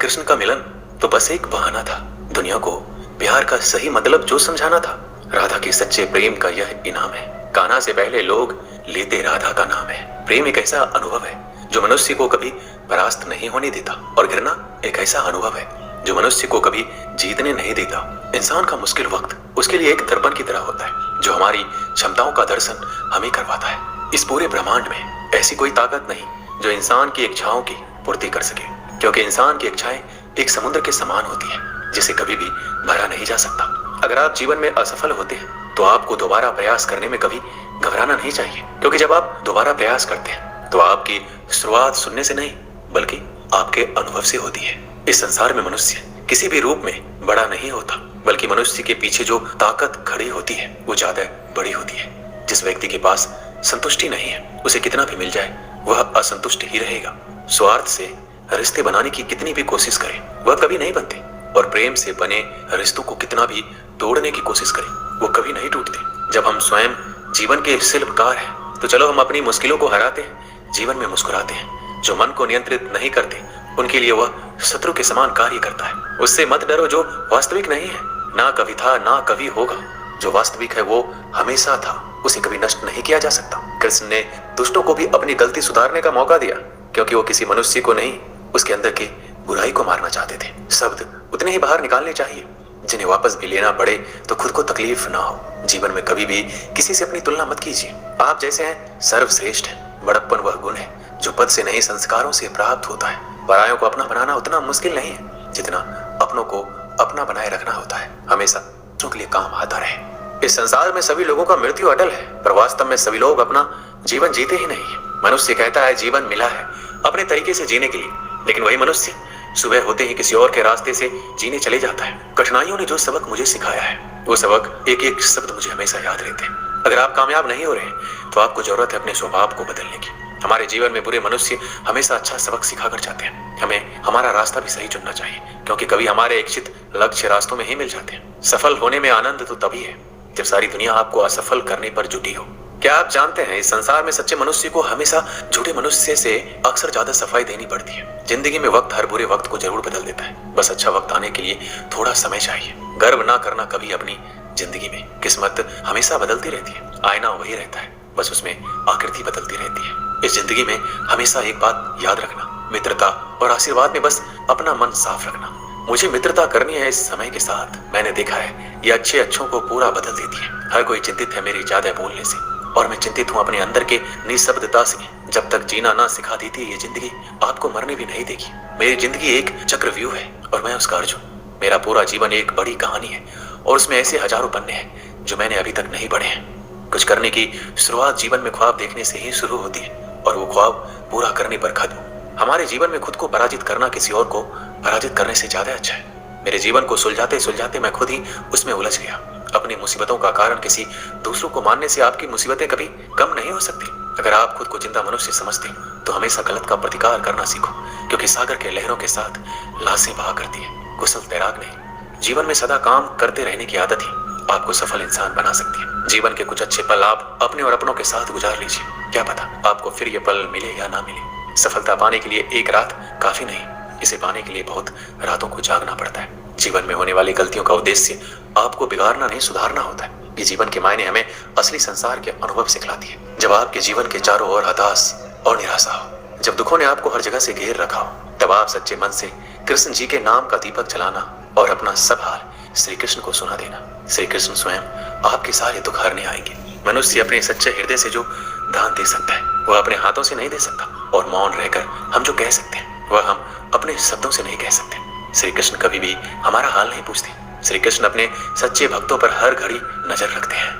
कृष्ण का मिलन तो बस एक बहाना था। दुनिया को प्यार का सही मतलब जो समझाना था। राधा के सच्चे प्रेम का यह इनाम है। कान्हा से पहले लोग लेते राधा का नाम है। प्रेम एक ऐसा अनुभव है जो मनुष्य को कभी परास्त नहीं होने देता, और घृणा एक ऐसा अनुभव है जो मनुष्य को कभी जीतने नहीं देता। इंसान का मुश्किल वक्त उसके लिए एक दर्पण की तरह होता है जो हमारी क्षमताओं का दर्शन हमें करवाता है। इस पूरे ब्रह्मांड में ऐसी कोई ताकत नहीं जो इंसान की इच्छाओं की पूर्ति कर सके, क्योंकि इंसान की इच्छाएं एक समुद्र के समान होती है जिसे कभी भी भरा नहीं जा सकता। अगर आप जीवन में असफल होते हैं तो आपको दोबारा प्रयास करने में कभी घबराना नहीं चाहिए, क्योंकि जब आप दोबारा प्रयास करते हैं तो आपकी शुरुआत सुनने से नहीं बल्कि आपके अनुभव से होती है। इस संसार में मनुष्य किसी भी रूप में बड़ा नहीं होता, बल्कि मनुष्य के पीछे जो ताकत खड़ी होती है वो ज्यादा बड़ी होती है। जिस व्यक्ति के पास संतुष्टि नहीं है उसे कितना भी मिल जाए वह असंतुष्ट ही रहेगा। स्वार्थ से रिश्ते बनाने की कितनी भी कोशिश करे वह कभी नहीं बनते, और प्रेम से बने रिश्तों को कितना भी तोड़ने की कोशिश करें वो कभी नहीं टूटते। जब हम स्वयं जीवन के शिल्पकार हैं तो चलो हम अपनी मुश्किलों को हराते हैं, जीवन में मुस्कुराते हैं। जो मन को नियंत्रित नहीं करते उनके लिए वह शत्रु के समान कार्य करता है। उससे मत डरो जो वास्तविक नहीं है, ना कभी था ना कभी होगा। जो वास्तविक है वो हमेशा था, उसे कभी नष्ट नहीं किया जा सकता। कृष्ण ने दुष्टों को भी अपनी गलती सुधारने का मौका दिया, क्योंकि वो किसी मनुष्य को नहीं उसके अंदर की बुराई को मारना चाहते थे। शब्द उतने ही बाहर निकालने चाहिए जिन्हें वापस भी लेना पड़े तो खुद को तकलीफ ना हो। जीवन में कभी भी किसी से अपनी तुलना मत कीजिए। आप जैसे हैं सर्वश्रेष्ठ है। बड़प्पन वह गुण है जो पद से नहीं संस्कारों से प्राप्त होता है। परायों को अपना बनाना उतना मुश्किल नहीं है जितना अपनों को अपना बनाए रखना होता है। हमेशा दूसरों के लिए काम आता रहे। इस संसार में सभी लोगों का मृत्यु अटल है, पर वास्तव में सभी लोग अपना जीवन जीते ही नहीं है। मनुष्य कहता है जीवन मिला है अपने तरीके से जीने के लिए, लेकिन वही मनुष्य सुबह होते ही किसी और के रास्ते से जीने चले जाता है। कठिनाइयों ने जो सबक मुझे सिखाया है वो सबक एक एक शब्द मुझे हमेशा याद रहते हैं। अगर आप कामयाब नहीं हो रहे तो आपको जरूरत है अपने स्वभाव को बदलने की। हमारे जीवन में बुरे मनुष्य हमेशा अच्छा सबक सिखा कर जाते हैं। हमें हमारा रास्ता भी सही चुनना चाहिए, क्योंकि कभी हमारे इच्छित लक्ष्य रास्तों में ही मिल जाते हैं। सफल होने में आनंद तो तभी है जब सारी दुनिया आपको असफल करने पर जुटी हो। क्या आप जानते हैं इस संसार में सच्चे मनुष्य को हमेशा झूठे मनुष्य से अक्सर ज्यादा सफाई देनी पड़ती है। जिंदगी में वक्त हर बुरे वक्त को जरूर बदल देता है, बस अच्छा वक्त आने के लिए थोड़ा समय चाहिए। गर्व ना करना कभी अपनी जिंदगी में। किस्मत हमेशा बदलती रहती है, आईना वही रहता है, बस उसमें आकृति बदलती रहती है। इस जिंदगी में हमेशा एक बात याद रखना, मित्रता और आशीर्वाद में बस अपना मन साफ रखना। मुझे मित्रता करनी है इस समय के साथ। मैंने देखा है ये अच्छे अच्छों को पूरा बदल देती है। हर कोई चिंतित है मेरी ज्यादा बोलने से, और मैं चिंतित हूँ अपने अंदर के निशब्दता से। जब तक जीना ना सिखा देती ये जिंदगी आपको मरने भी नहीं देगी। मेरी जिंदगी एक चक्रव्यूह है और मैं उसका अर्जुन। मेरा पूरा जीवन एक बड़ी कहानी है और उसमें ऐसे हजारों पन्ने हैं जो मैंने अभी तक नहीं पढ़े हैं। कुछ करने की शुरुआत जीवन में ख्वाब देखने से ही शुरू होती है, और वो ख्वाब पूरा करने पर खत्म। हमारे जीवन में खुद को पराजित करना किसी और को पराजित करने से ज्यादा अच्छा है। मेरे जीवन को सुलझाते सुलझाते मैं खुद ही उसमें उलझ गया। अपनी मुसीबतों का कारण किसी दूसरों को मानने से आपकी मुसीबतें कभी कम नहीं हो सकती। अगर आप खुद को जिंदा मनुष्य समझते तो हमेशा गलत का प्रतिकार करना सीखो, क्योंकि सागर के लहरों के साथ लाशें बहा करती है, कुशल तैराक नहीं। जीवन में सदा काम करते रहने की आदत ही आपको सफल इंसान बना सकती है। जीवन के कुछ अच्छे पल आप अपने और अपनों के साथ गुजार लीजिए। क्या पता आपको फिर ये पल मिले या ना मिले। सफलता पाने के लिए एक रात काफी नहीं, इसे पाने के लिए बहुत रातों को जागना पड़ता है। जीवन में होने वाली गलतियों का उद्देश्य आपको बिगाड़ना नहीं सुधारना होता है। ये जीवन के मायने हमें असली संसार के अनुभव सिखलाती है। जब आपके जीवन के चारों ओर हताश और निराशा हो, जब दुखों ने आपको हर जगह से घेर रखा हो, तब आप सच्चे मन से कृष्ण जी के नाम का दीपक जलाना और अपना सब हाल श्री कृष्ण को सुना देना। श्री कृष्ण स्वयं आपके सारे दुख हरने आएंगे। मनुष्य अपने सच्चे हृदय से जो दान दे सकता है वह अपने हाथों से नहीं दे सकता, और मौन रहकर हम जो कह सकते हैं वह हम अपने शब्दों से नहीं कह सकते। श्री कृष्ण कभी भी हमारा हाल नहीं पूछते। श्री कृष्ण अपने सच्चे भक्तों पर हर घड़ी नजर रखते हैं।